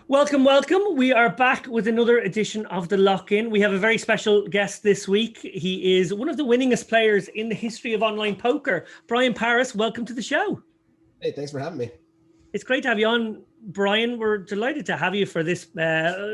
Welcome, welcome. We are back with another edition of the Lock-In. We have a very special guest this week. He is one of the winningest players in the history of online poker. Bryan Paris, welcome to the show. Hey, thanks for having me. It's great to have you on, Bryan. We're delighted to have you for this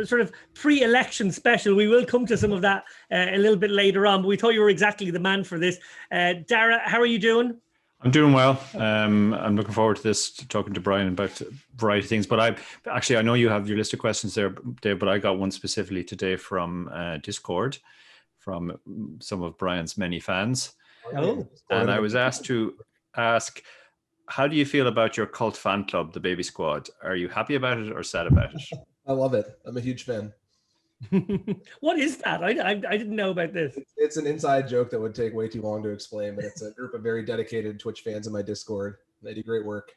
sort of pre-election special. We will come to some of that a little bit later on, but we thought you were exactly the man for this. Dara, how are you doing? I'm doing well. I'm looking forward to this, talking to Bryan about a variety of things. But I know you have your list of questions there, Dave, but I got one specifically today from Discord, from some of Bryan's many fans. Oh. And I was asked to ask, how do you feel about your cult fan club, the Baby Squad? Are you happy about it or sad about it? I love it. I'm a huge fan. What is that? I didn't know about this. It's an inside joke that would take way too long to explain, but it's a group of very dedicated Twitch fans in my Discord. They do great work.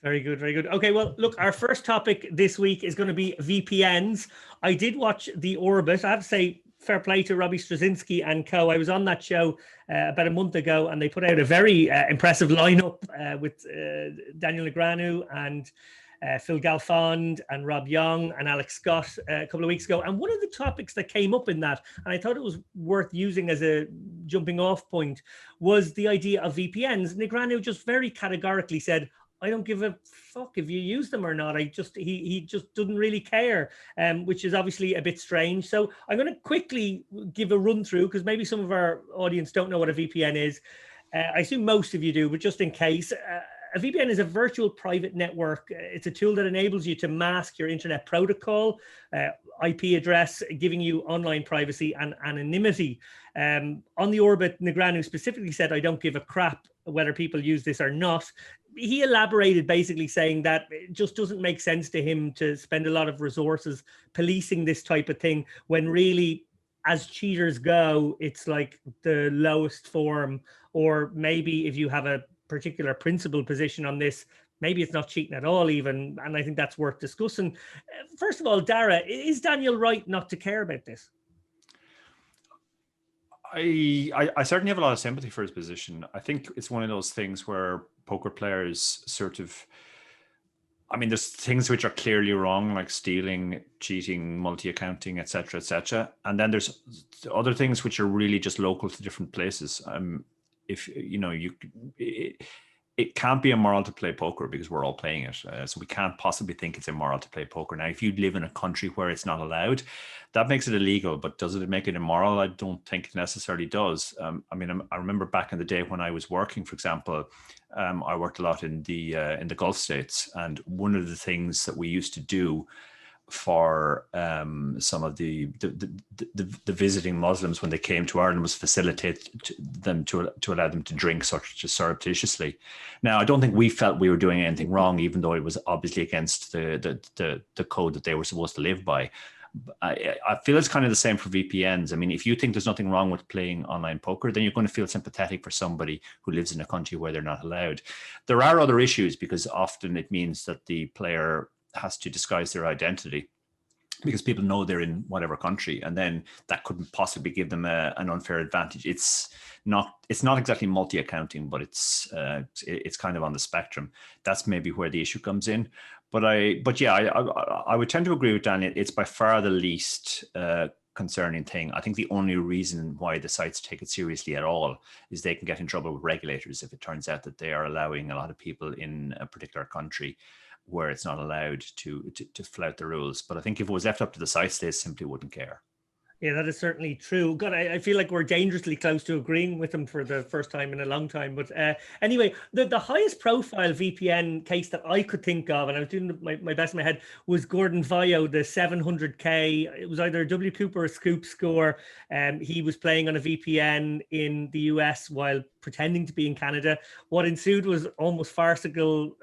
Very good, very good. Okay, well, look, our first topic this week is going to be VPNs. I did watch The Orbit. I have to say, fair play to Robbie Straczynski and co. I was on that show about a month ago, and they put out a very impressive lineup with Daniel Negreanu and Phil Galfond and Rob Young and Alex Scott a couple of weeks ago. And one of the topics that came up in that, and I thought it was worth using as a jumping off point, was the idea of VPNs. Negreanu just very categorically said, I don't give a fuck if you use them or not. He just doesn't really care, which is obviously a bit strange. So I'm going to quickly give a run through, because maybe some of our audience don't know what a VPN is. I assume most of you do, but just in case, a VPN is a virtual private network. It's a tool that enables you to mask your internet protocol, IP address, giving you online privacy and anonymity. On The Orbit, Negreanu specifically said, I don't give a crap whether people use this or not. He elaborated basically saying that it just doesn't make sense to him to spend a lot of resources policing this type of thing, when really, as cheaters go, it's like the lowest form. Or maybe if you have a particular principled position on this, maybe it's not cheating at all even, and I think that's worth discussing. First of all, Dara, is Daniel right not to care about this? I certainly have a lot of sympathy for his position. I think it's one of those things where poker players sort of, I mean, there's things which are clearly wrong, like stealing, cheating, multi-accounting, etc., etc. And then there's other things which are really just local to different places. If you know, it can't be immoral to play poker because we're all playing it. So we can't possibly think it's immoral to play poker. Now, if you live in a country where it's not allowed, that makes it illegal. But does it make it immoral? I don't think it necessarily does. I mean, I remember back in the day when I was working, for example, I worked a lot in the Gulf states, and one of the things that we used to do for some of the visiting Muslims when they came to Ireland was facilitate them to allow them to drink such surreptitiously. Now, I don't think we felt we were doing anything wrong, even though it was obviously against the code that they were supposed to live by. I feel it's kind of the same for VPNs. I mean, if you think there's nothing wrong with playing online poker, then you're going to feel sympathetic for somebody who lives in a country where they're not allowed. There are other issues, because often it means that the player has to disguise their identity because people know they're in whatever country, and then that couldn't possibly give them an unfair advantage. It's not exactly multi-accounting, but it's kind of on the spectrum. That's maybe where the issue comes in. But yeah, I would tend to agree with Daniel. It's by far the least concerning thing. I think the only reason why the sites take it seriously at all is they can get in trouble with regulators if it turns out that they are allowing a lot of people in a particular country where it's not allowed to flout the rules. But I think if it was left up to the sites, they simply wouldn't care. Yeah, that is certainly true. God, I feel like we're dangerously close to agreeing with them for the first time in a long time. But anyway, the highest profile VPN case that I could think of, and I was doing my best in my head, was Gordon Vio, the 700K. It was either a W Cooper or a Scoop score. He was playing on a VPN in the US while pretending to be in Canada. What ensued was almost farcical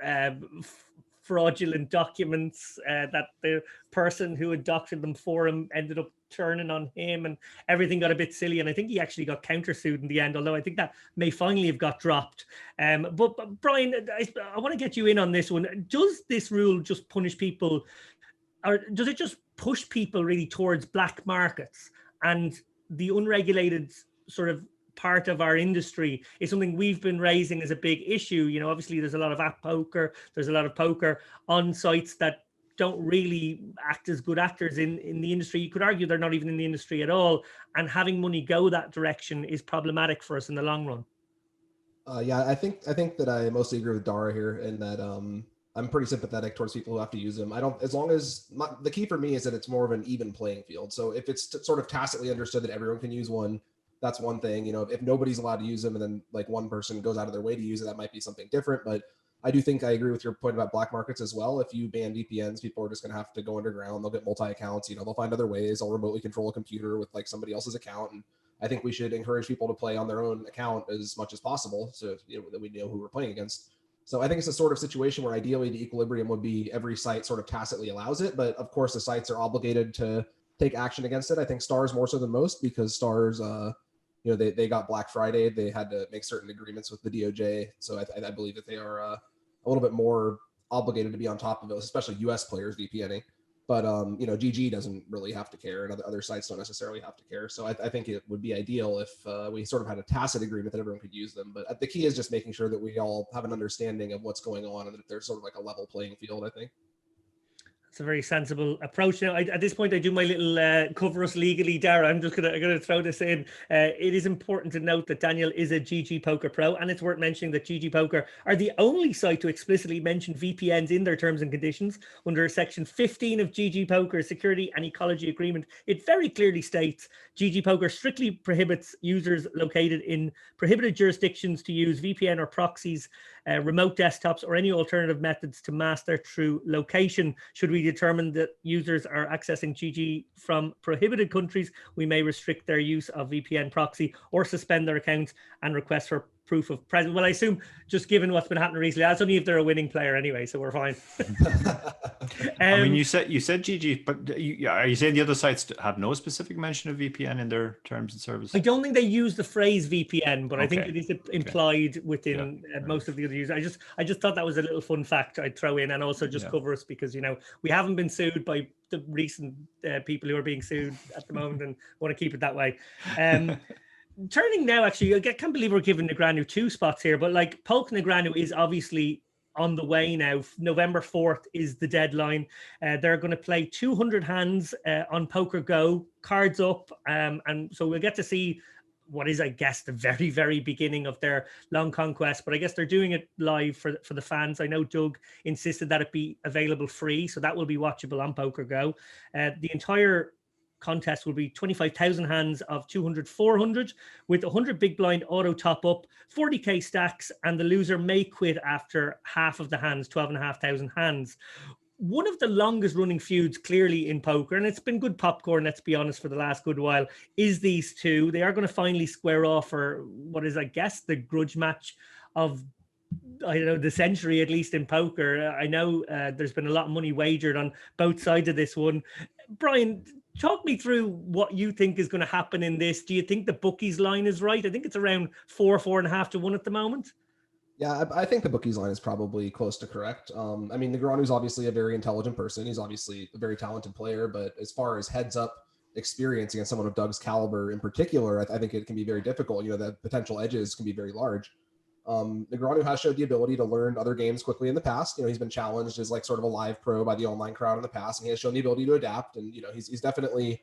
fraudulent documents that the person who had doctored them for him ended up turning on him, and everything got a bit silly. And I think he actually got countersued in the end, although I think that may finally have got dropped. But Bryan, I want to get you in on this one. Does this rule just punish people, or does it just push people really towards black markets? And the unregulated sort of part of our industry is something we've been raising as a big issue. You know, obviously there's a lot of app poker, there's a lot of poker on sites that don't really act as good actors in the industry. You could argue they're not even in the industry at all. And having money go that direction is problematic for us in the long run. Yeah, I think that I mostly agree with Dara here in that I'm pretty sympathetic towards people who have to use them. I don't, as long as the key for me is that it's more of an even playing field. So if it's sort of tacitly understood that everyone can use one, that's one thing. You know, if nobody's allowed to use them and then like one person goes out of their way to use it, that might be something different. But I do think I agree with your point about black markets as well. If you ban VPNs, people are just going to have to go underground. They'll get multi-accounts. You know, they'll find other ways. They'll remotely control a computer with like somebody else's account. And I think we should encourage people to play on their own account as much as possible, so that we know who we're playing against. So I think it's a sort of situation where ideally the equilibrium would be every site sort of tacitly allows it, but of course the sites are obligated to take action against it. I think Stars more so than most, because Stars, they got Black Friday. They had to make certain agreements with the DOJ. So I believe that they are a little bit more obligated to be on top of it, especially US players VPNing. But, GG doesn't really have to care, and other sites don't necessarily have to care. So I think it would be ideal if we sort of had a tacit agreement that everyone could use them. But the key is just making sure that we all have an understanding of what's going on and that there's sort of like a level playing field, I think. It's a very sensible approach. Now, at this point, I do my little cover us legally, Dara. I'm gonna throw this in. It is important to note that Daniel is a GG Poker pro, and it's worth mentioning that GG Poker are the only site to explicitly mention VPNs in their terms and conditions. Under Section 15 of GG Poker's Security and Ecology Agreement, it very clearly states GG Poker strictly prohibits users located in prohibited jurisdictions to use VPN or proxies, remote desktops, or any alternative methods to mask their true location. Should we determine that users are accessing GG from prohibited countries, we may restrict their use of VPN proxy or suspend their accounts and request for proof of presence. Well, I assume just given what's been happening recently, that's only if they're a winning player anyway, so we're fine. I mean, you said GG, but are you saying the other sites have no specific mention of VPN in their terms and service? I don't think they use the phrase VPN, but I think it is implied within most of the other users. I just thought that was a little fun fact I'd throw in, and also just cover us because we haven't been sued by the recent people who are being sued at the moment, and want to keep it that way. Turning now, actually, I can't believe we're giving Negreanu 2 spots here, but like Polk Negreanu is obviously on the way now. November 4th is the deadline. They're going to play 200 hands on Poker Go, cards up, and so we'll get to see what is, I guess, the very, very beginning of their long conquest. But I guess they're doing it live for the fans. I know Doug insisted that it be available free, so that will be watchable on Poker Go. The entire contest will be 25,000 hands of 200-400 with 100 big blind auto top up, 40k stacks, and the loser may quit after half of the hands, 12,500 hands. One of the longest running feuds clearly in poker, and it's been good popcorn, let's be honest, for the last good while, is these two. They are going to finally square off for what is, I guess, the grudge match of, I don't know, the century, at least in poker. I know there's been a lot of money wagered on both sides of this one. Brian, talk me through what you think is going to happen in this. Do you think the bookies line is right? I think it's around 4.5 to 1 at the moment. Yeah, I think the bookies line is probably close to correct. I mean, Negreanu's obviously a very intelligent person. He's obviously a very talented player, but as far as heads up experience against someone of Doug's caliber in particular, I think it can be very difficult. The potential edges can be very large. Negreanu has showed the ability to learn other games quickly in the past. He's been challenged as like sort of a live pro by the online crowd in the past, and he has shown the ability to adapt. And he's definitely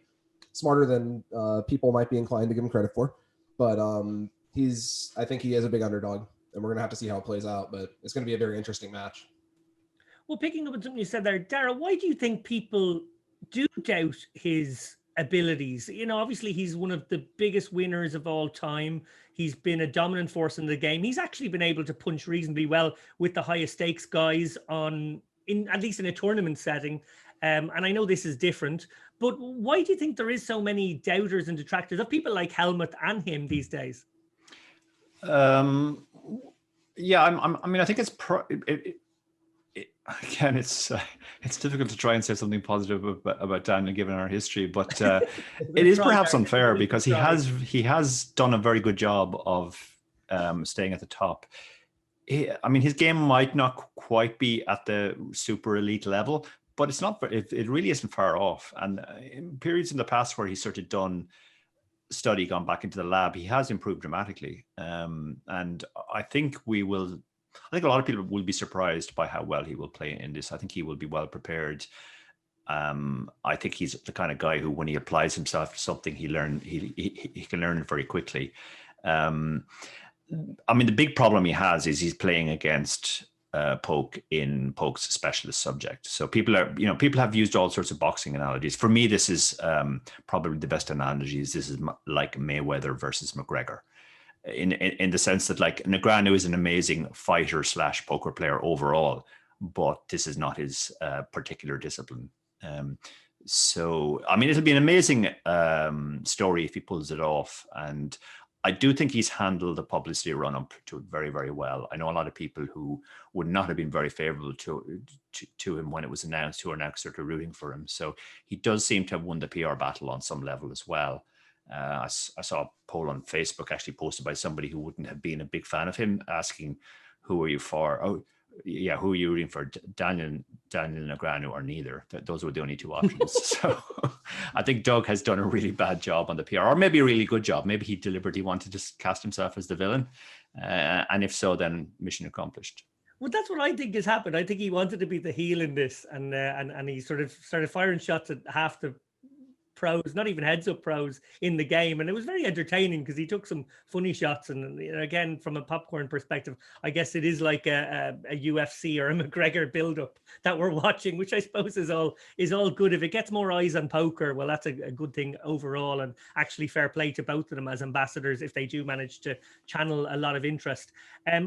smarter than people might be inclined to give him credit for. But I think he is a big underdog, and we're gonna have to see how it plays out. But it's gonna be a very interesting match. Well, picking up on something you said there, Dara, why do you think people do doubt his abilities? Obviously he's one of the biggest winners of all time. He's been a dominant force in the game. He's actually been able to punch reasonably well with the highest stakes guys at least in a tournament setting. And I know this is different, but why do you think there is so many doubters and detractors of people like Helmut and him these days? I mean, I think it's again, it's difficult to try and say something positive about Daniel given our history, but it is perhaps unfair because he has done a very good job of staying at the top. I mean, his game might not quite be at the super elite level, but it's not. It really isn't far off. And in periods in the past where he's sort of done study, gone back into the lab, he has improved dramatically. And I think a lot of people will be surprised by how well he will play in this. I think he will be well prepared. I think he's the kind of guy who, when he applies himself to something, he can learn it very quickly. I mean, the big problem he has is he's playing against Polk in Polk's specialist subject. So people have used all sorts of boxing analogies. For me, this is probably the best analogies. This is like Mayweather versus McGregor, in the sense that, like, Negreanu is an amazing fighter / poker player overall, but this is not his particular discipline. So, I mean, it'll be an amazing story if he pulls it off. And I do think he's handled the publicity run up to it very, very well. I know a lot of people who would not have been very favorable to him when it was announced, who are now sort of rooting for him. So he does seem to have won the PR battle on some level as well. I saw a poll on Facebook actually posted by somebody who wouldn't have been a big fan of him, asking, who are you for? Oh, yeah, who are you rooting for? Daniel Negreanu or neither? Those were the only two options. So I think Doug has done a really bad job on the PR, or maybe a really good job. Maybe he deliberately wanted to cast himself as the villain. And if so, then mission accomplished. Well, that's what I think has happened. I think he wanted to be the heel in this, and he sort of started firing shots at half the pros, not even heads up pros in the game, and it was very entertaining because he took some funny shots. And again, from a popcorn perspective, I guess it is like a UFC or a McGregor build-up that we're watching, which I suppose is all good. If it gets more eyes on poker, well, that's a good thing overall, and actually fair play to both of them as ambassadors if they do manage to channel a lot of interest.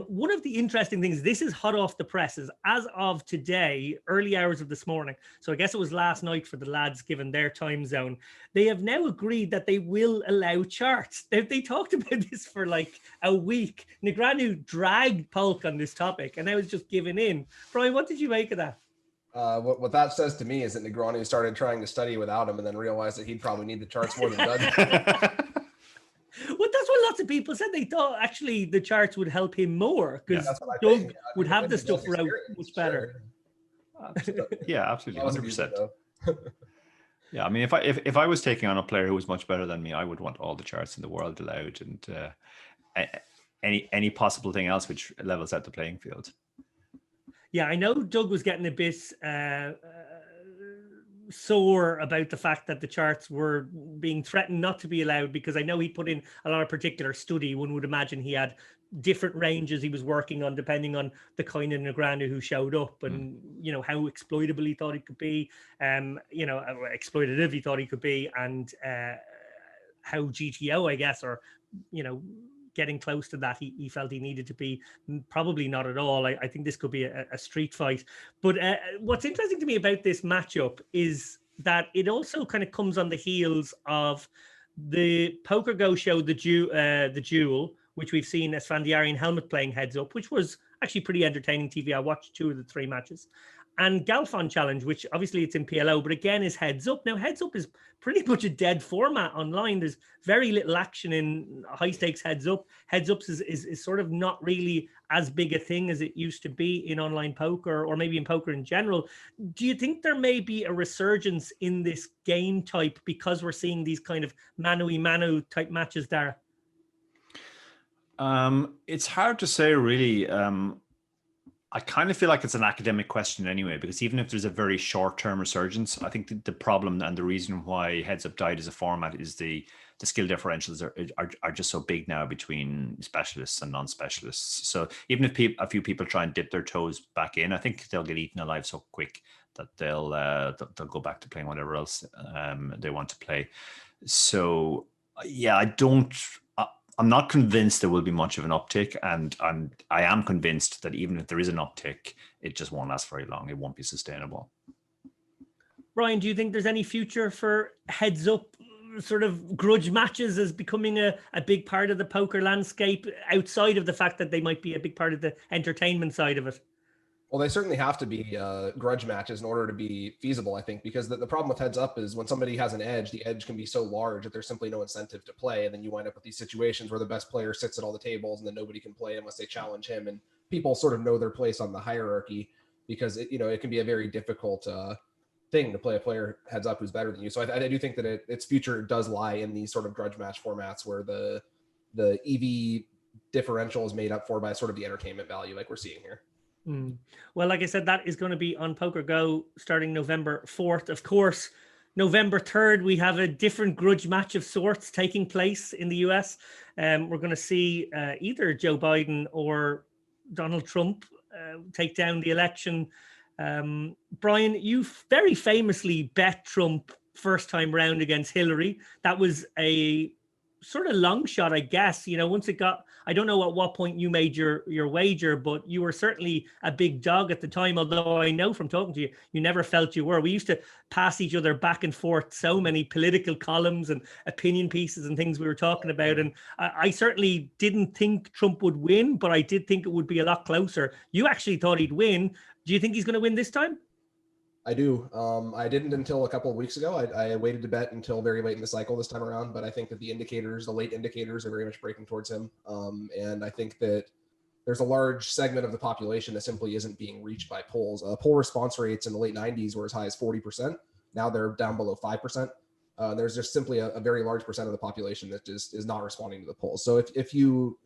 One of the interesting things, this is hot off the presses as of today, early hours of this morning, so I guess it was last night for the lads given their time zone. They have now agreed that they will allow charts. They talked about this for like a week. Negreanu dragged Polk on this topic, and I was just giving in. Brian, what did you make of that? What that says to me is that Negreanu started trying to study without him and then realized that he'd probably need the charts more than Doug. Well, that's what lots of people said. They thought actually the charts would help him more because Doug would have the stuff out much better. Sure. Yeah, absolutely, 100%. Yeah, I mean, if I was taking on a player who was much better than me, I would want all the charts in the world allowed, and any possible thing else which levels out the playing field. Yeah, I know Doug was getting a bit sore about the fact that the charts were being threatened not to be allowed, because I know he put in a lot of particular study. One would imagine he had different ranges he was working on depending on the kind of Negreanu who showed up, and how exploitable he thought he could be, exploitative he thought he could be, and how GTO, I guess, or getting close to that he felt he needed to be. Probably not at all. I think this could be a street fight. But what's interesting to me about this matchup is that it also kind of comes on the heels of the Poker Go show, the duel, which we've seen Esfandiari and Helmut playing heads up, which was actually pretty entertaining TV. I watched 2 of the 3 matches. And Galfon Challenge, which obviously it's in PLO, but again is heads up. Now, heads up is pretty much a dead format online. There's very little action in high stakes heads up. Heads ups is sort of not really as big a thing as it used to be in online poker, or maybe in poker in general. Do you think there may be a resurgence in this game type because we're seeing these kind of manu-y-manu type matches, Dara? It's hard to say, really. I kind of feel like it's an academic question anyway, because even if there's a very short-term resurgence, I think the problem and the reason why heads up died as a format is the skill differentials are just so big now between specialists and non-specialists. So even if a few people try and dip their toes back in, I think they'll get eaten alive so quick that they'll go back to playing whatever else they want to play. So yeah, I'm not convinced there will be much of an uptick, and I am convinced that even if there is an uptick, it just won't last very long. It won't be sustainable. Brian, do you think there's any future for heads up sort of grudge matches as becoming a big part of the poker landscape, outside of the fact that they might be a big part of the entertainment side of it? Well, they certainly have to be grudge matches in order to be feasible, I think, because the problem with heads up is when somebody has an edge, the edge can be so large that there's simply no incentive to play. And then you wind up with these situations where the best player sits at all the tables and then nobody can play unless they challenge him. And people sort of know their place on the hierarchy, because it can be a very difficult thing to play a player heads up who's better than you. So I do think that its future does lie in these sort of grudge match formats where the EV differential is made up for by sort of the entertainment value like we're seeing here. Well, like I said, that is going to be on Poker Go starting November 4th. Of course, November 3rd, we have a different grudge match of sorts taking place in the US. We're going to see either Joe Biden or Donald Trump take down the election. Brian, you very famously bet Trump first time round against Hillary. That was a sort of long shot, I guess. You know, once it got, I don't know at what point you made your wager, but you were certainly a big dog at the time. Although I know from talking to you, you never felt you were. We used to pass each other back and forth so many political columns and opinion pieces and things we were talking about. And I certainly didn't think Trump would win, but I did think it would be a lot closer. You actually thought he'd win. Do you think he's going to win this time? I do. I didn't until a couple of weeks ago. I waited to bet until very late in the cycle this time around, but I think that the indicators, the late indicators, are very much breaking towards him. And I think that there's a large segment of the population that simply isn't being reached by polls. Poll response rates in the late 90s were as high as 40%. Now they're down below 5%. There's just simply a very large percent of the population that just is not responding to the polls. So if you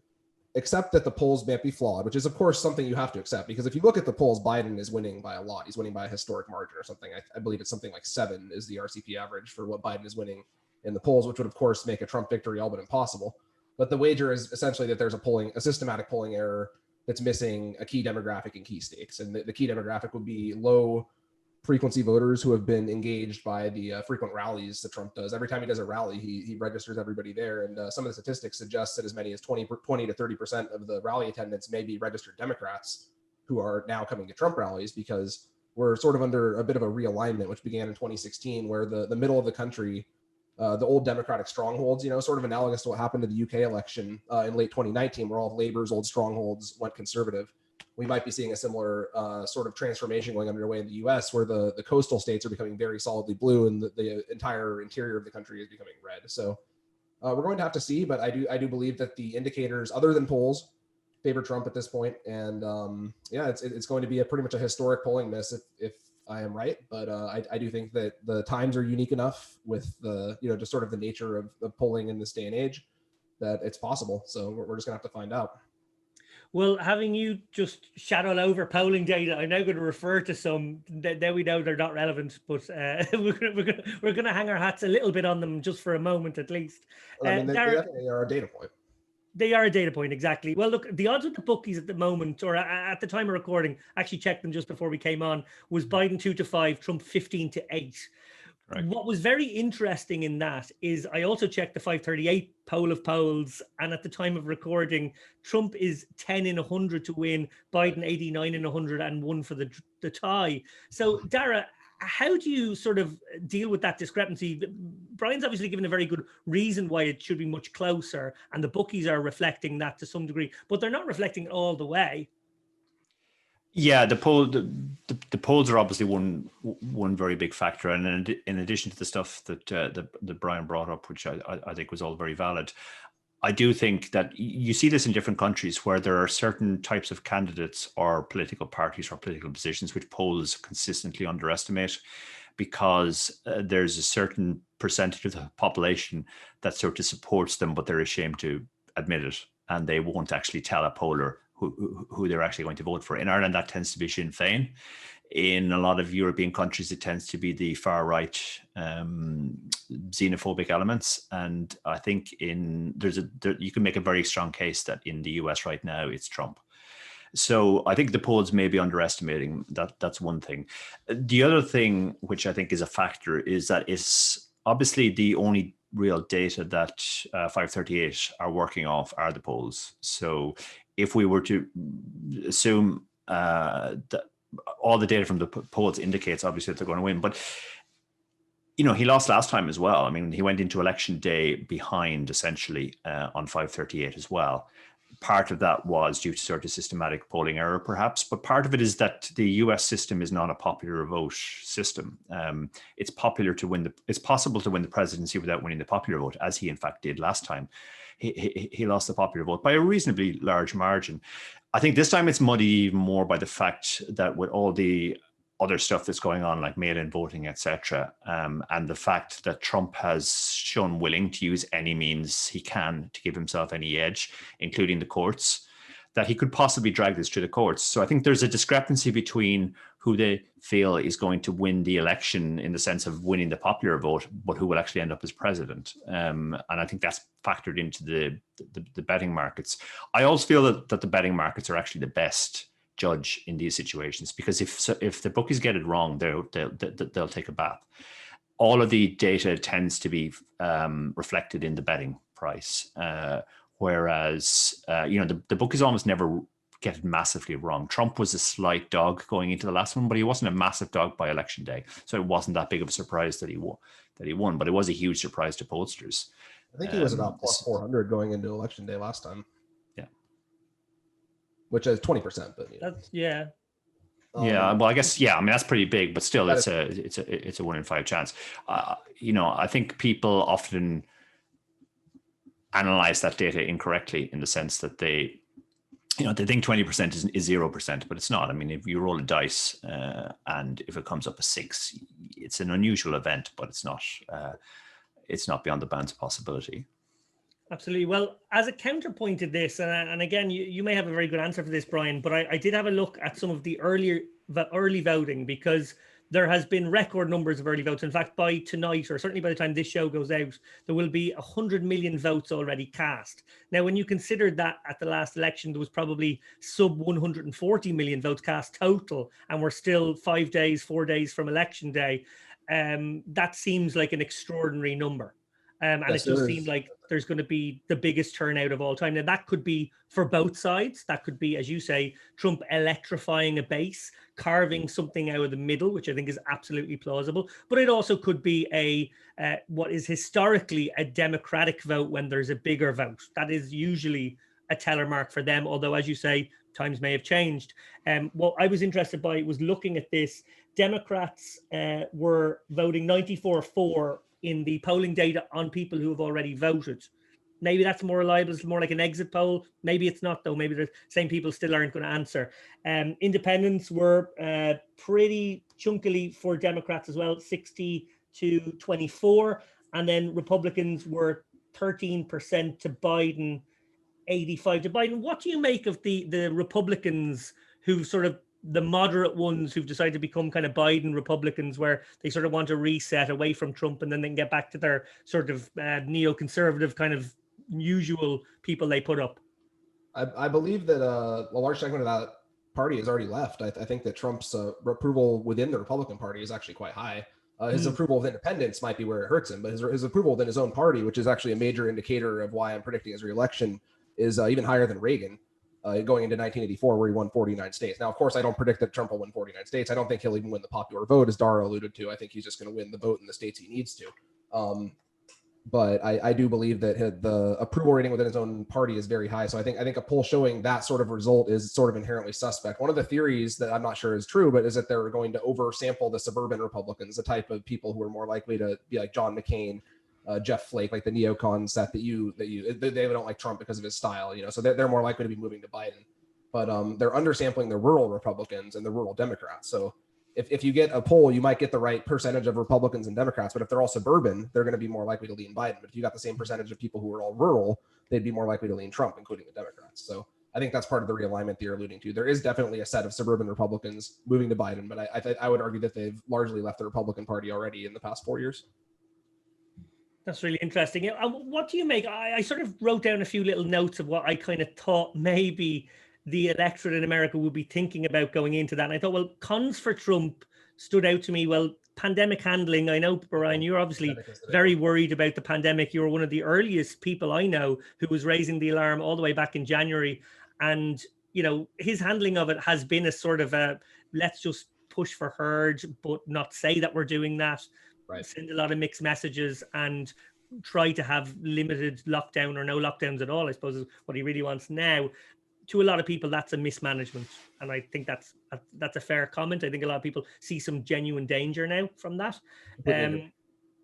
accept that the polls might be flawed, which is of course something you have to accept, because if you look at the polls, Biden is winning by a lot. He's winning by a historic margin or something. I believe it's something like 7 is the RCP average for what Biden is winning in the polls, which would of course make a Trump victory all but impossible. But the wager is essentially that there's a systematic polling error that's missing a key demographic in key states. And the key demographic would be low frequency voters who have been engaged by the frequent rallies that Trump does. Every time he does a rally, he registers everybody there. And some of the statistics suggest that as many as 20 to 30% of the rally attendants may be registered Democrats who are now coming to Trump rallies, because we're sort of under a bit of a realignment, which began in 2016, where the middle of the country, the old Democratic strongholds, sort of analogous to what happened to the UK election in late 2019, where all of Labour's old strongholds went conservative. We might be seeing a similar sort of transformation going underway in the US, where the coastal states are becoming very solidly blue and the entire interior of the country is becoming red. So we're going to have to see, but I do believe that the indicators, other than polls, favor Trump at this point. And it's going to be pretty much a historic polling miss if I am right. But I do think that the times are unique enough with the, just sort of the nature of polling in this day and age that it's possible. So we're just gonna have to find out. Well, having you just shadowed over polling data, I'm now going to refer to some that we know they're not relevant, but we're going to hang our hats a little bit on them just for a moment at least. Well, I mean, they definitely are a data point. They are a data point, exactly. Well, look, the odds with the bookies at the moment, or at the time of recording, actually checked them just before we came on, was Biden 2-5, Trump 15-8. Right. What was very interesting in that is I also checked the 538 poll of polls, and at the time of recording, Trump is 10 in 100 to win, Biden 89 in 100 and 1 for the tie. So, Dara, how do you sort of deal with that discrepancy? Brian's obviously given a very good reason why it should be much closer, and the bookies are reflecting that to some degree, but they're not reflecting it all the way. Yeah, the polls are obviously one very big factor, and in addition to the stuff that Brian brought up, which I think was all very valid, I do think that you see this in different countries where there are certain types of candidates or political parties or political positions which polls consistently underestimate, because there's a certain percentage of the population that sort of supports them, but they're ashamed to admit it, and they won't actually tell a poller who they're actually going to vote for. In Ireland, that tends to be Sinn Féin. In a lot of European countries, it tends to be the far-right xenophobic elements. And I think you can make a very strong case that in the US right now, it's Trump. So I think the polls may be underestimating that. That's one thing. The other thing, which I think is a factor, is that it's obviously the only real data that 538 are working off are the polls. So if we were to assume that all the data from the polls indicates obviously that they're going to win, but he lost last time as well. I mean, he went into election day behind essentially on 538 as well. Part of that was due to sort of systematic polling error, perhaps, but part of it is that the US system is not a popular vote system. It's possible to win the presidency without winning the popular vote, as he in fact did last time. He lost the popular vote by a reasonably large margin. I think this time it's muddied even more by the fact that with all the other stuff that's going on, like mail-in voting, etc., and the fact that Trump has shown willing to use any means he can to give himself any edge, including the courts, that he could possibly drag this to the courts. So I think there's a discrepancy between who they feel is going to win the election in the sense of winning the popular vote, but who will actually end up as president. And I think that's factored into the betting markets. I also feel that the betting markets are actually the best judge in these situations, because if the bookies get it wrong, they'll take a bath. All of the data tends to be reflected in the betting price. Whereas, the bookies almost never get it massively wrong. Trump was a slight dog going into the last one, but he wasn't a massive dog by election day. So it wasn't that big of a surprise that he won, but it was a huge surprise to pollsters. I think he was about plus 400 going into election day last time. Yeah. Which is 20%, but yeah. Well, I guess, I mean, that's pretty big, but still it's a 1 in 5 chance. I think people often analyze that data incorrectly in the sense that they think 20% is 0%, but it's not. I mean, if you roll a dice and if it comes up a 6, it's an unusual event, but it's not beyond the bounds of possibility. Absolutely. Well, as a counterpoint to this, and again, you may have a very good answer for this, Brian, but I did have a look at some of the early voting, because there has been record numbers of early votes. In fact, by tonight, or certainly by the time this show goes out, there will be 100 million votes already cast. Now, when you consider that at the last election, there was probably sub 140 million votes cast total, and we're still 4 days from election day, that seems like an extraordinary number. And it does seem like there's going to be the biggest turnout of all time. Now, that could be for both sides. That could be, as you say, Trump electrifying a base, carving something out of the middle, which I think is absolutely plausible. But it also could be what is historically a Democratic vote when there's a bigger vote. That is usually a teller mark for them, although, as you say, times may have changed. What I was interested by was looking at this. Democrats were voting 94-4 in the polling data on people who have already voted. Maybe that's more reliable. It's more like an exit poll. Maybe it's not, though. Maybe the same people still aren't going to answer. Independents were pretty chunkily for Democrats as well, 60-24. And then Republicans were 13% to Biden, 85 to Biden. What do you make of the Republicans who sort of the moderate ones who've decided to become kind of Biden Republicans, where they sort of want to reset away from Trump and then they can get back to their sort of neoconservative kind of usual people they put up? I believe that a large segment of that party has already left. I think that Trump's approval within the Republican Party is actually quite high. His approval of independents might be where it hurts him, but his approval within his own party, which is actually a major indicator of why I'm predicting his reelection, is even higher than Reagan. Going into 1984, where he won 49 states. Now, of course, I don't predict that Trump will win 49 states. I don't think he'll even win the popular vote, as Dara alluded to. I think he's just going to win the vote in the states he needs to. But I do believe that the approval rating within his own party is very high. So I think a poll showing that sort of result is sort of inherently suspect. One of the theories that I'm not sure is true, but is that they're going to oversample the suburban Republicans, the type of people who are more likely to be like John McCain, Jeff Flake, like the neocon set they don't like Trump because of his style, so they're more likely to be moving to Biden, but they're undersampling the rural Republicans and the rural Democrats. So if you get a poll, you might get the right percentage of Republicans and Democrats, but if they're all suburban, they're going to be more likely to lean Biden. But if you got the same percentage of people who are all rural, they'd be more likely to lean Trump, including the Democrats. So I think that's part of the realignment that you're alluding to. There is definitely a set of suburban Republicans moving to Biden, but I would argue that they've largely left the Republican Party already in the past 4 years. That's really interesting. What do you make? I sort of wrote down a few little notes of what I kind of thought maybe the electorate in America would be thinking about going into that. And I thought, well, cons for Trump stood out to me. Well, pandemic handling. I know, Brian, you're obviously very worried about the pandemic. You were one of the earliest people I know who was raising the alarm all the way back in January. And, his handling of it has been a sort of let's just push for herd, but not say that we're doing that. Right. Send a lot of mixed messages and try to have limited lockdown or no lockdowns at all, I suppose, is what he really wants now. To a lot of people, that's a mismanagement. And I think that's a fair comment. I think a lot of people see some genuine danger now from that.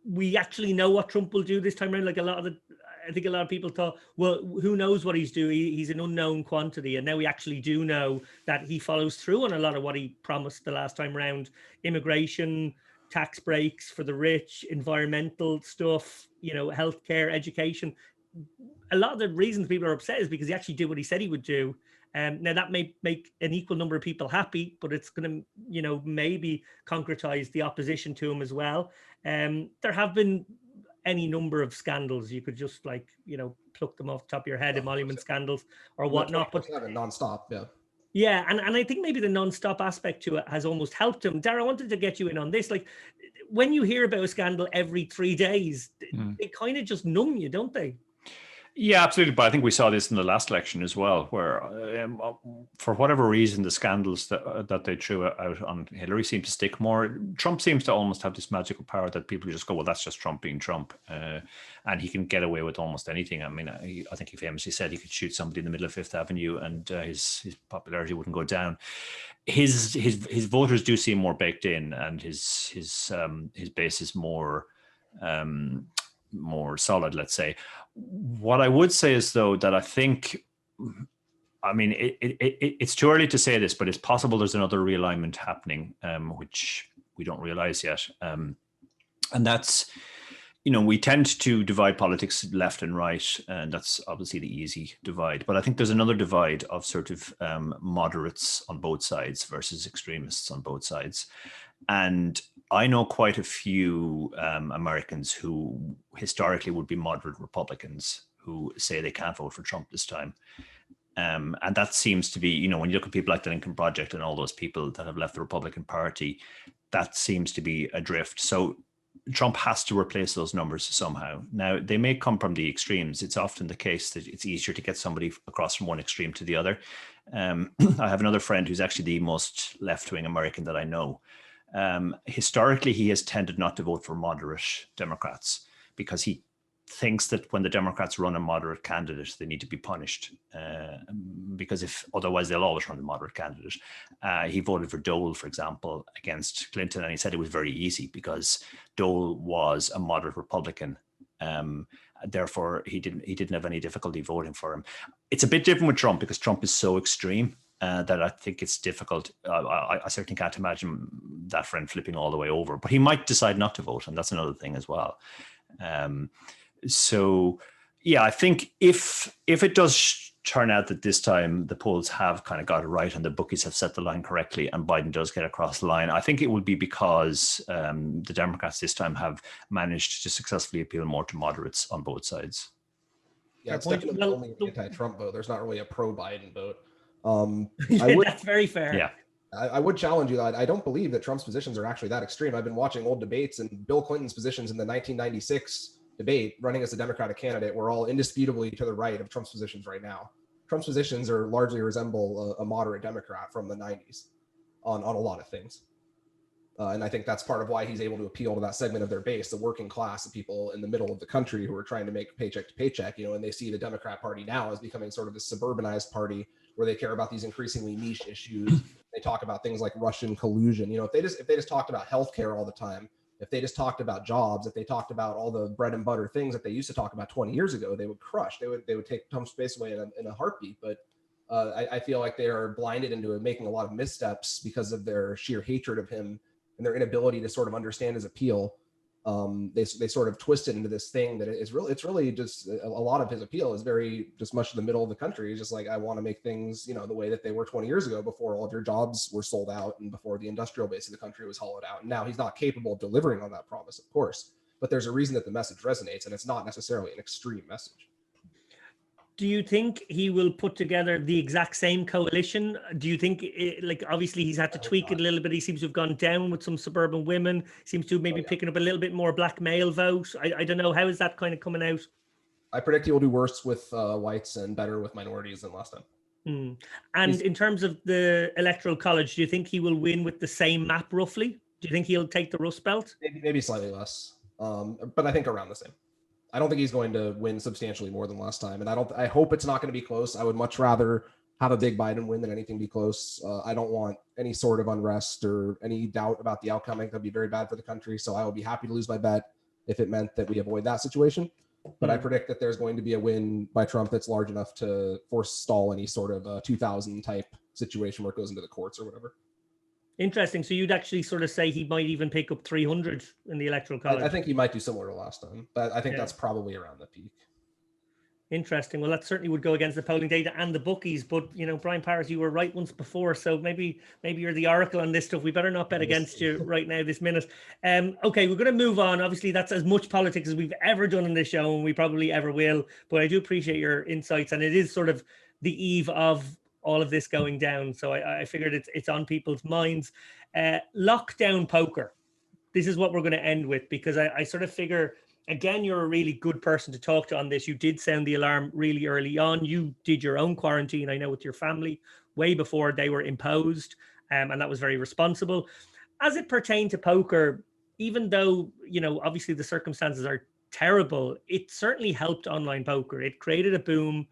We actually know what Trump will do this time around. I think a lot of people thought, well, who knows what he's doing? He's an unknown quantity. And now we actually do know that he follows through on a lot of what he promised the last time around. Immigration, tax breaks for the rich, environmental stuff, healthcare, education. A lot of the reasons people are upset is because he actually did what he said he would do. Now that may make an equal number of people happy, but it's going to, maybe concretize the opposition to him as well. There have been any number of scandals. You could just pluck them off the top of your head, emolument scandals or whatnot. But non-stop, yeah. Yeah, and I think maybe the non-stop aspect to it has almost helped him. Dara, I wanted to get you in on this. Like, when you hear about a scandal every 3 days, they kind of just numb you, don't they? Yeah, absolutely. But I think we saw this in the last election as well, where for whatever reason, the scandals that they threw out on Hillary seem to stick more. Trump seems to almost have this magical power that people just go, well, that's just Trump being Trump. And he can get away with almost anything. I mean, I think he famously said he could shoot somebody in the middle of Fifth Avenue and his popularity wouldn't go down. His voters do seem more baked in, and his base is more solid, let's say. What I would say is, though, that I think, I mean, it's too early to say this, but it's possible there's another realignment happening, which we don't realize yet. And that's, we tend to divide politics left and right, and that's obviously the easy divide. But I think there's another divide of sort of moderates on both sides versus extremists on both sides. And I know quite a few Americans who historically would be moderate Republicans who say they can't vote for Trump this time. And that seems to be, when you look at people like the Lincoln Project and all those people that have left the Republican Party, that seems to be adrift. So Trump has to replace those numbers somehow. Now, they may come from the extremes. It's often the case that it's easier to get somebody across from one extreme to the other. I have another friend who's actually the most left-wing American that I know. Historically, he has tended not to vote for moderate Democrats because he thinks that when the Democrats run a moderate candidate, they need to be punished because otherwise they'll always run a moderate candidate. He voted for Dole, for example, against Clinton, and he said it was very easy because Dole was a moderate Republican. Therefore, he didn't have any difficulty voting for him. It's a bit different with Trump because Trump is so extreme. That I think it's difficult. I certainly can't imagine that friend flipping all the way over, but he might decide not to vote, and that's another thing as well. So, yeah, I think if it does turn out that this time the polls have kind of got it right and the bookies have set the line correctly and Biden does get across the line, I think it would be because the Democrats this time have managed to successfully appeal more to moderates on both sides. Yeah, it's definitely only an anti-Trump vote. There's not really a pro-Biden vote. That's very fair. Yeah, I would challenge you. I don't believe that Trump's positions are actually that extreme. I've been watching old debates, and Bill Clinton's positions in the 1996 debate, running as a Democratic candidate, were all indisputably to the right of Trump's positions right now. Trump's positions are largely resemble a moderate Democrat from the 90s on a lot of things. And I think that's part of why he's able to appeal to that segment of their base, the working class, the people in the middle of the country who are trying to make paycheck to paycheck, and they see the Democrat Party now as becoming sort of this suburbanized party where they care about these increasingly niche issues. They talk about things like Russian collusion. If they just talked about healthcare all the time, if they just talked about jobs, if they talked about all the bread and butter things that they used to talk about 20 years ago, they would crush. They would take Trump's space away in a heartbeat. But I feel like they are blinded into making a lot of missteps because of their sheer hatred of him and their inability to sort of understand his appeal. They sort of twist it into this thing that it's really just a lot of his appeal is very just much in the middle of the country. He's just like, I want to make things, the way that they were 20 years ago before all of your jobs were sold out and before the industrial base of the country was hollowed out. And now he's not capable of delivering on that promise, of course, but there's a reason that the message resonates, and it's not necessarily an extreme message. Do you think he will put together the exact same coalition? Do you think, obviously he's had to tweak it a little bit. He seems to have gone down with some suburban women, seems to maybe picking up a little bit more black male vote. I don't know. How is that kind of coming out? I predict he will do worse with whites and better with minorities than last time. And in terms of the Electoral College, do you think he will win with the same map roughly? Do you think he'll take the Rust Belt? Maybe slightly less, but I think around the same. I don't think he's going to win substantially more than last time. And I hope it's not going to be close. I would much rather have a big Biden win than anything be close. I don't want any sort of unrest or any doubt about the outcome. I think that'd be very bad for the country. So I would be happy to lose my bet if it meant that we avoid that situation. But I predict that there's going to be a win by Trump that's large enough to forestall any sort of 2000 type situation where it goes into the courts or whatever. Interesting. So you'd actually sort of say he might even pick up 300 in the Electoral College. I think he might do similar to last time, but I think that's probably around the peak. Interesting. Well, that certainly would go against the polling data and the bookies. But Bryan Paris, you were right once before, so maybe you're the oracle on this stuff. We better not bet against you right now, this minute. Okay, we're going to move on. Obviously, that's as much politics as we've ever done on this show, and we probably ever will. But I do appreciate your insights, and it is sort of the eve of all of this going down. So I figured it's on people's minds. Lockdown poker. This is what we're going to end with, because I sort of figure, again, you're a really good person to talk to on this. You did sound the alarm really early on. You did your own quarantine, I know, with your family way before they were imposed, and that was very responsible. As it pertained to poker, even though, obviously the circumstances are terrible, it certainly helped online poker. It created a boom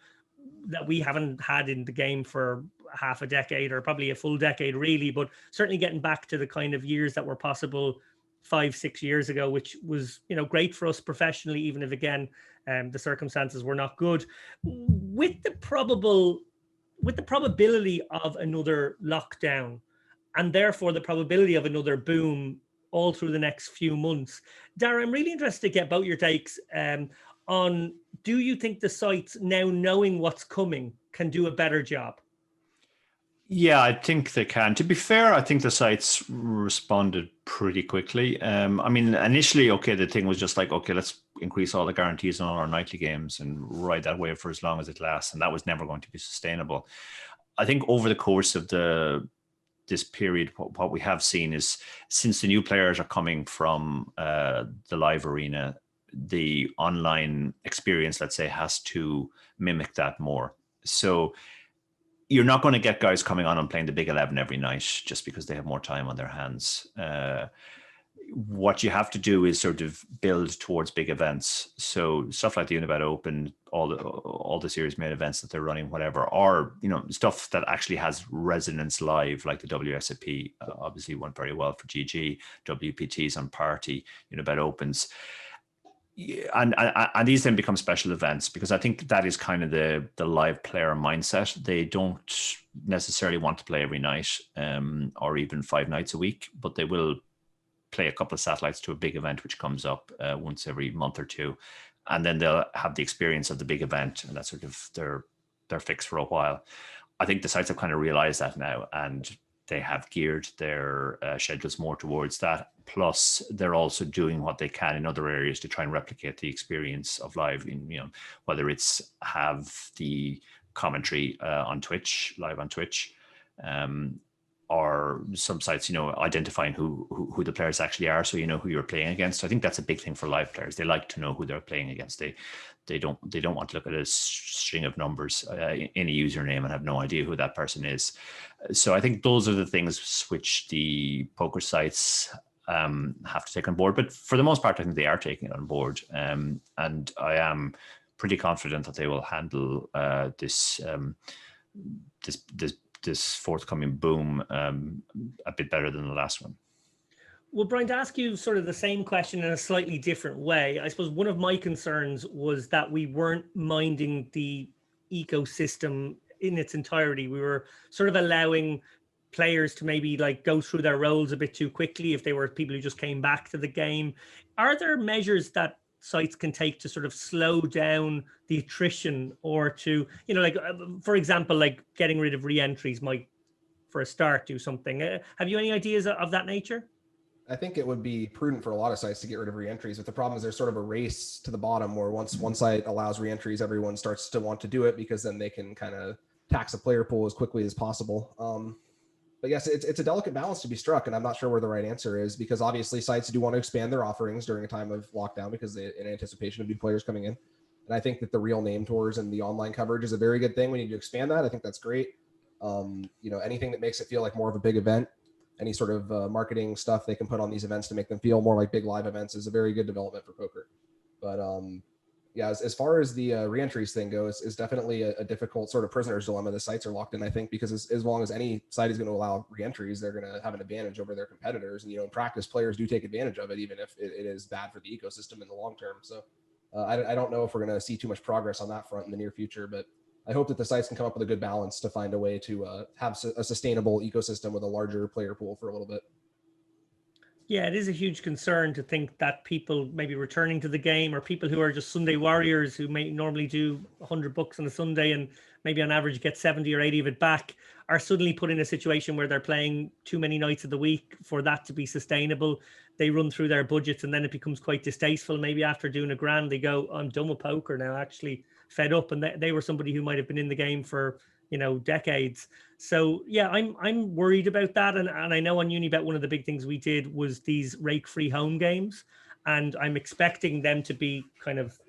that we haven't had in the game for half a decade, or probably a full decade, really, but certainly getting back to the kind of years that were possible 5-6 years ago, which was great for us professionally, even if again the circumstances were not good. With the probability of another lockdown, and therefore the probability of another boom all through the next few months, Dara, I'm really interested to get both your takes on, do you think the sites, now knowing what's coming, can do a better job? Yeah, I think they can. To be fair, I think the sites responded pretty quickly. I mean, initially, okay, the thing was just like, okay, let's increase all the guarantees on all our nightly games and ride that wave for as long as it lasts. And that was never going to be sustainable. I think over the course of this period, what we have seen is, since the new players are coming from the live arena, the online experience, let's say, has to mimic that more. So you're not going to get guys coming on and playing the big 11 every night just because they have more time on their hands. What you have to do is sort of build towards big events. So stuff like the Unibet Open, all the series main events that they're running, whatever, or stuff that actually has resonance live, like the WSOP obviously went very well for GG, WPTs on Party, Unibet Opens. And these then become special events, because I think that is kind of the live player mindset. They don't necessarily want to play every night or even 5 nights a week, but they will play a couple of satellites to a big event which comes up once every month or two, and then they'll have the experience of the big event, and that's sort of their fix for a while. I think the sites have kind of realized that now, and they have geared their schedules more towards that. Plus, they're also doing what they can in other areas to try and replicate the experience of live. Whether it's have the commentary on Twitch, live on Twitch, or some sites, identifying who the players actually are, so you know who you're playing against. I think that's a big thing for live players. They like to know who they're playing against. They don't want to look at a string of numbers in a username and have no idea who that person is. So I think those are the things which the poker sites have to take on board. But for the most part, I think they are taking it on board, and I am pretty confident that they will handle this forthcoming boom a bit better than the last one. Well, Brian, to ask you sort of the same question in a slightly different way, I suppose one of my concerns was that we weren't minding the ecosystem in its entirety. We were sort of allowing players to maybe go through their roles a bit too quickly if they were people who just came back to the game. Are there measures that sites can take to sort of slow down the attrition, or to, for example, getting rid of reentries might, for a start, do something? Have you any ideas of that nature? I think it would be prudent for a lot of sites to get rid of reentries, but the problem is there's sort of a race to the bottom where once one site allows reentries, everyone starts to want to do it, because then they can kind of tax a player pool as quickly as possible. But yes, it's a delicate balance to be struck, and I'm not sure where the right answer is, because obviously sites do want to expand their offerings during a time of lockdown because in anticipation of new players coming in. And I think that the real name tours and the online coverage is a very good thing. We need to expand that. I think that's great. Anything that makes it feel like more of a big event, any sort of marketing stuff they can put on these events to make them feel more like big live events is a very good development for poker. But as far as the reentries thing goes, is definitely a difficult sort of prisoner's dilemma the sites are locked in, I think, because as long as any site is going to allow reentries, they're going to have an advantage over their competitors. And, in practice, players do take advantage of it, even if it is bad for the ecosystem in the long term. So I don't know if we're going to see too much progress on that front in the near future, but I hope that the sites can come up with a good balance to find a way to have a sustainable ecosystem with a larger player pool for a little bit. Yeah, it is a huge concern to think that people maybe returning to the game, or people who are just Sunday warriors who may normally do $100 on a Sunday and maybe on average get 70 or 80 of it back, are suddenly put in a situation where they're playing too many nights of the week for that to be sustainable. They run through their budgets, and then it becomes quite distasteful. Maybe after doing a grand, they go, I'm done with poker now, actually fed up. And they were somebody who might have been in the game for, decades. So yeah, I'm worried about that. And I know on Unibet, one of the big things we did was these rake-free home games. And I'm expecting them to be kind of,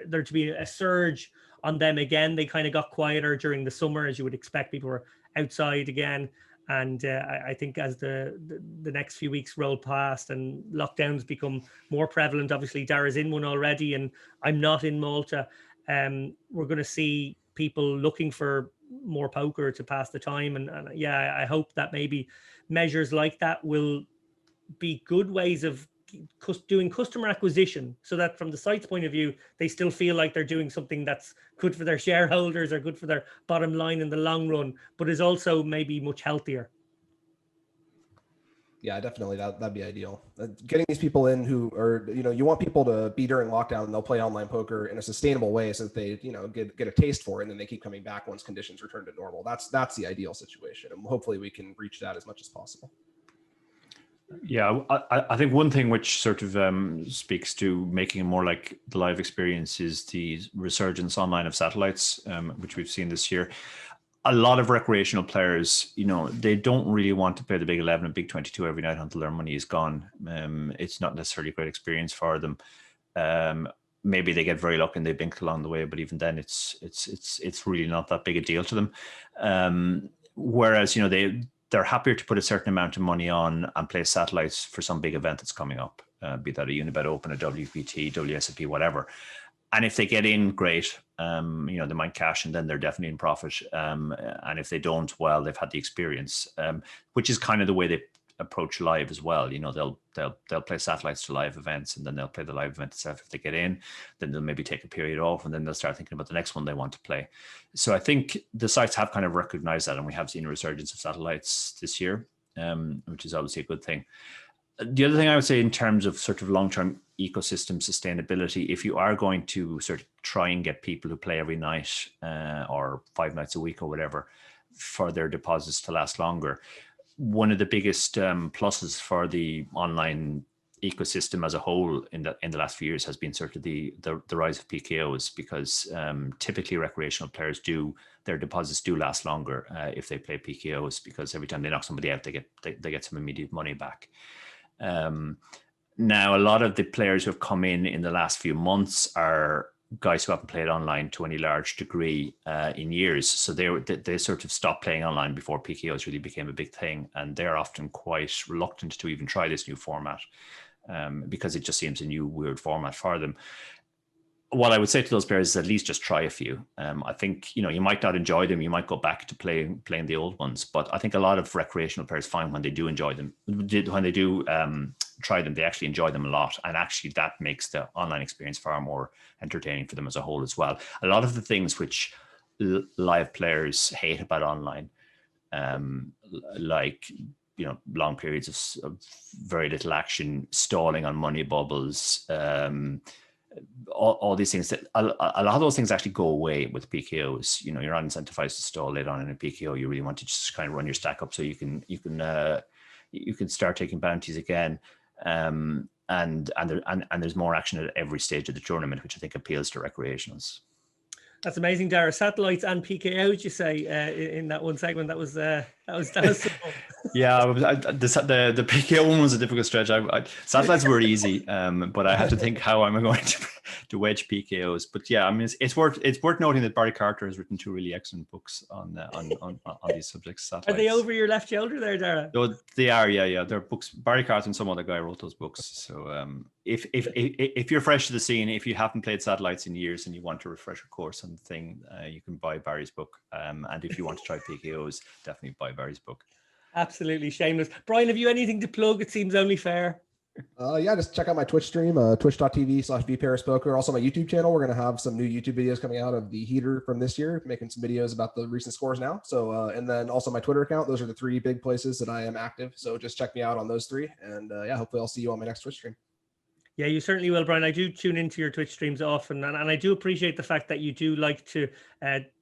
there to be a surge on them again. They kind of got quieter during the summer, as you would expect. People were outside again. And I think as the next few weeks roll past and lockdowns become more prevalent, obviously Dara's in one already and I'm not in Malta, we're going to see people looking for more poker to pass the time. And yeah, I hope that maybe measures like that will be good ways of doing customer acquisition, so that from the site's point of view, they still feel like they're doing something that's good for their shareholders or good for their bottom line in the long run, but is also maybe much healthier. Yeah, definitely. That'd be ideal. Getting these people in who are, you want people to be during lockdown and they'll play online poker in a sustainable way so that they, get a taste for it, and then they keep coming back once conditions return to normal. That's the ideal situation. And hopefully we can reach that as much as possible. Yeah, I think one thing which sort of speaks to making it more like the live experience is the resurgence online of satellites, which we've seen this year. A lot of recreational players, they don't really want to play the Big 11 and Big 22 every night until their money is gone. It's not necessarily a great experience for them. Maybe they get very lucky and they blink along the way, but even then, it's really not that big a deal to them. Whereas, they're happier to put a certain amount of money on and play satellites for some big event that's coming up, be that a Unibet Open, a WPT, WSOP, whatever. And if they get in, great. They might cash and then they're definitely in profit. And if they don't, well, they've had the experience, which is kind of the way they approach live as well. They'll play satellites to live events, and then they'll play the live event itself. If they get in, then they'll maybe take a period off, and then they'll start thinking about the next one they want to play. So I think the sites have kind of recognized that, and we have seen a resurgence of satellites this year, which is obviously a good thing. The other thing I would say in terms of sort of long-term ecosystem sustainability, if you are going to sort of try and get people who play every night or 5 nights a week or whatever for their deposits to last longer, one of the biggest pluses for the online ecosystem as a whole in the last few years has been sort of the rise of PKOs, because typically recreational players their deposits do last longer if they play PKOs, because every time they knock somebody out, they get some immediate money back. Now, a lot of the players who have come in the last few months are guys who haven't played online to any large degree in years. So they sort of stopped playing online before PKOs really became a big thing. And they're often quite reluctant to even try this new format because it just seems a new weird format for them. What I would say to those players is at least just try a few. I think, you might not enjoy them. You might go back to playing the old ones. But I think a lot of recreational players find when they do enjoy them, when they do try them, they actually enjoy them a lot. And actually that makes the online experience far more entertaining for them as a whole as well. A lot of the things which live players hate about online, like, long periods of very little action, stalling on money bubbles, all these things, that a lot of those things actually go away with PKOs. You're not incentivized to stall late on in a PKO. You really want to just kind of run your stack up so you can start taking bounties again. And there's more action at every stage of the tournament, which I think appeals to recreationals. That's amazing, Dara. Satellites and PKOs, you say, in that one segment. That was simple. Yeah, the PKO one was a difficult stretch. Satellites were easy, but I had to think how am I going to wedge PKOs. But yeah, I mean, it's worth noting that Barry Carter has written 2 really excellent books on these subjects. Satellites. Are they over your left shoulder there, Dara? No, they are. Yeah. They're books. Barry Carter and some other guy wrote those books. So if you're fresh to the scene, if you haven't played satellites in years and you want to refresh your course on the thing, you can buy Barry's book. And if you want to try PKOs, definitely buy Barry's book. Absolutely shameless. Brian, have you anything to plug? It seems only fair. Yeah, just check out my Twitch stream, twitch.tv/vparispoker. Also my YouTube channel. We're going to have some new YouTube videos coming out of the heater from this year, making some videos about the recent scores now. So, and then also my Twitter account. Those are the 3 big places that I am active. So just check me out on those 3. And yeah, hopefully I'll see you on my next Twitch stream. Yeah, you certainly will, Brian. I do tune into your Twitch streams often, and I do appreciate the fact that you do like to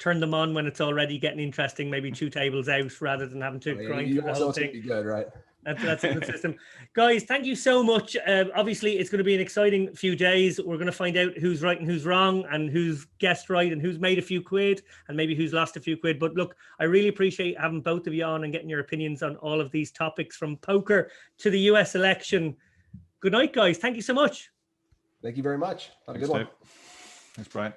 turn them on when it's already getting interesting, maybe 2 tables out, rather than having to grind you through the also whole want it to thing. be good, right? That's a good system. Guys, thank you so much. Obviously, it's going to be an exciting few days. We're going to find out who's right and who's wrong, and who's guessed right and who's made a few quid, and maybe who's lost a few quid. But look, I really appreciate having both of you on and getting your opinions on all of these topics, from poker to the US election. Good night, guys. Thank you so much. Thank you very much. Have a good one. Thanks, Brian.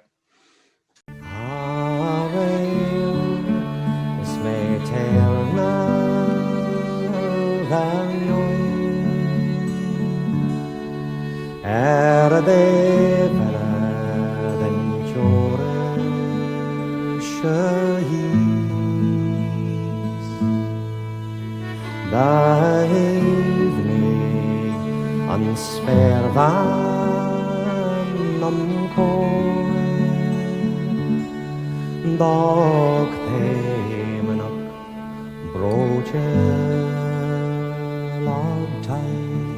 Dag temenok broche lag tei